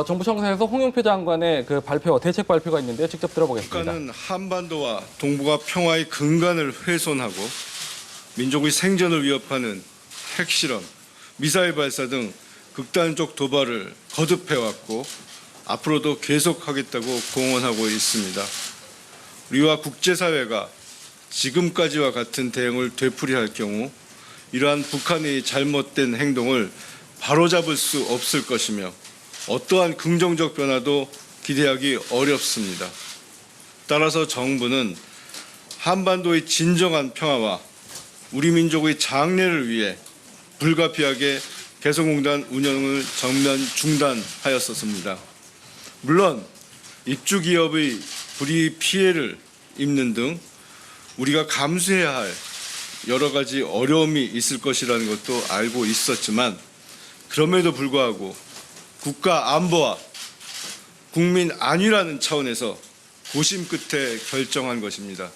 정부 청사에서 홍영표 장관의 그 발표, 대책 발표가 있는데요. 직접 들어보겠습니다. 국가는 한반도와 동북아 평화의 근간을 훼손하고 민족의 생존을 위협하는 핵실험, 미사일 발사 등 극단적 도발을 거듭해왔고 앞으로도 계속하겠다고 공언하고 있습니다. 우리와 국제사회가 지금까지와 같은 대응을 되풀이할 경우 이러한 북한의 잘못된 행동을 바로잡을 수 없을 것이며 어떠한 긍정적 변화도 기대하기 어렵습니다. 따라서 정부는 한반도의 진정한 평화와 우리 민족의 장래를 위해 불가피하게 개성공단 운영을 전면 중단하였었습니다. 물론 입주기업의 불이익 피해를 입는 등 우리가 감수해야 할 여러 가지 어려움이 있을 것이라는 것도 알고 있었지만 그럼에도 불구하고 국가 안보와 국민 안위라는 차원에서 고심 끝에 결정한 것입니다.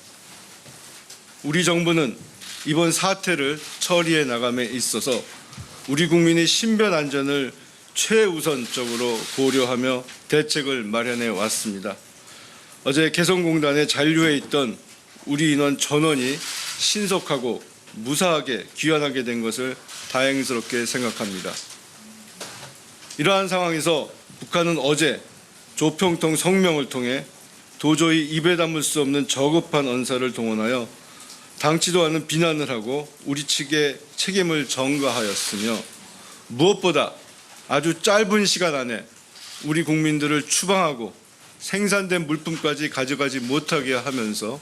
우리 정부는 이번 사태를 처리해 나감에 있어서 우리 국민의 신변 안전을 최우선적으로 고려하며 대책을 마련해 왔습니다. 어제 개성공단에 잔류해 있던 우리 인원 전원이 신속하고 무사하게 귀환하게 된 것을 다행스럽게 생각합니다. 이러한 상황에서 북한은 어제 조평통 성명을 통해 도저히 입에 담을 수 없는 저급한 언사를 동원하여 당치도 않은 비난을 하고 우리 측의 책임을 전가하였으며 무엇보다 아주 짧은 시간 안에 우리 국민들을 추방하고 생산된 물품까지 가져가지 못하게 하면서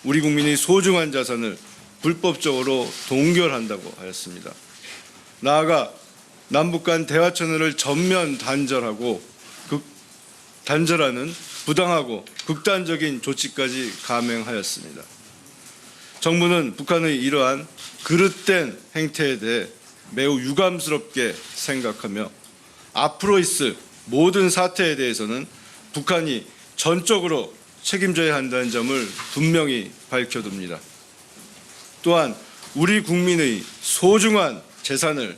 우리 국민의 소중한 자산을 불법적으로 동결한다고 하였습니다. 나아가 남북 간 대화 채널을 전면 단절하고 단절하는 부당하고 극단적인 조치까지 감행하였습니다. 정부는 북한의 이러한 그릇된 행태에 대해 매우 유감스럽게 생각하며 앞으로 있을 모든 사태에 대해서는 북한이 전적으로 책임져야 한다는 점을 분명히 밝혀둡니다. 또한 우리 국민의 소중한 재산을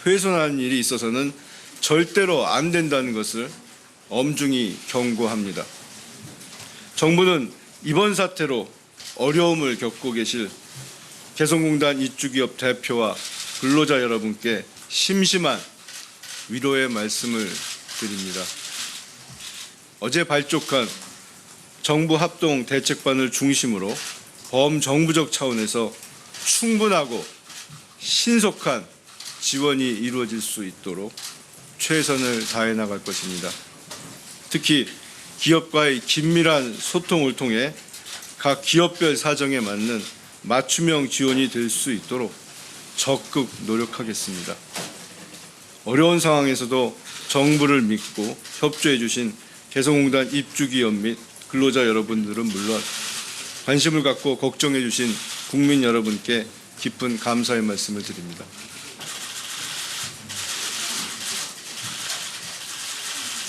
훼손하는 일이 있어서는 절대로 안 된다는 것을 엄중히 경고합니다. 정부는 이번 사태로 어려움을 겪고 계실 개성공단 입주기업 대표와 근로자 여러분께 심심한 위로의 말씀을 드립니다. 어제 발족한 정부 합동 대책반을 중심으로 범정부적 차원에서 충분하고 신속한 지원이 이루어질 수 있도록 최선을 다해 나갈 것입니다. 특히 기업과의 긴밀한 소통을 통해 각 기업별 사정에 맞는 맞춤형 지원이 될 수 있도록 적극 노력하겠습니다. 어려운 상황에서도 정부를 믿고 협조해 주신 개성공단 입주기업 및 근로자 여러분들은 물론 관심을 갖고 걱정해 주신 국민 여러분께 깊은 감사의 말씀을 드립니다.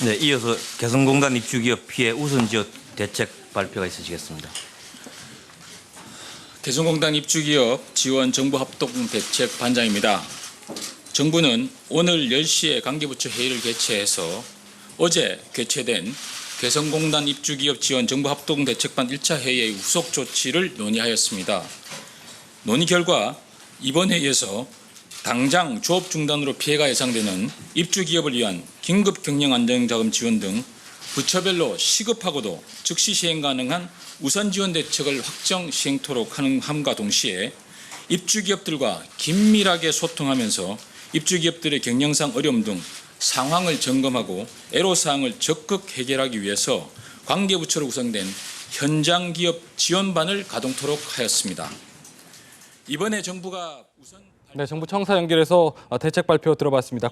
네, 이어서 개성공단 입주기업 피해 우선지원 대책 발표가 있으시겠습니다. 개성공단 입주기업 지원 정부 합동 대책 반장입니다. 정부는 오늘 10시에 관계부처 회의를 개최해서 어제 개최된 개성공단 입주기업 지원 정부 합동 대책반 1차 회의의 후속 조치를 논의하였습니다. 논의 결과 이번 회의에서 당장 조업 중단으로 피해가 예상되는 입주기업을 위한 긴급 경영 안정자금 지원 등 부처별로 시급하고도 즉시 시행 가능한 우선 지원 대책을 확정 시행토록 하는 함과 동시에 입주기업들과 긴밀하게 소통하면서 입주기업들의 경영상 어려움 등 상황을 점검하고 애로사항을 적극 해결하기 위해서 관계부처로 구성된 현장 기업 지원반을 가동토록 하였습니다. 이번에 정부가 우선 네, 정부 청사 연결해서 대책 발표 들어봤습니다.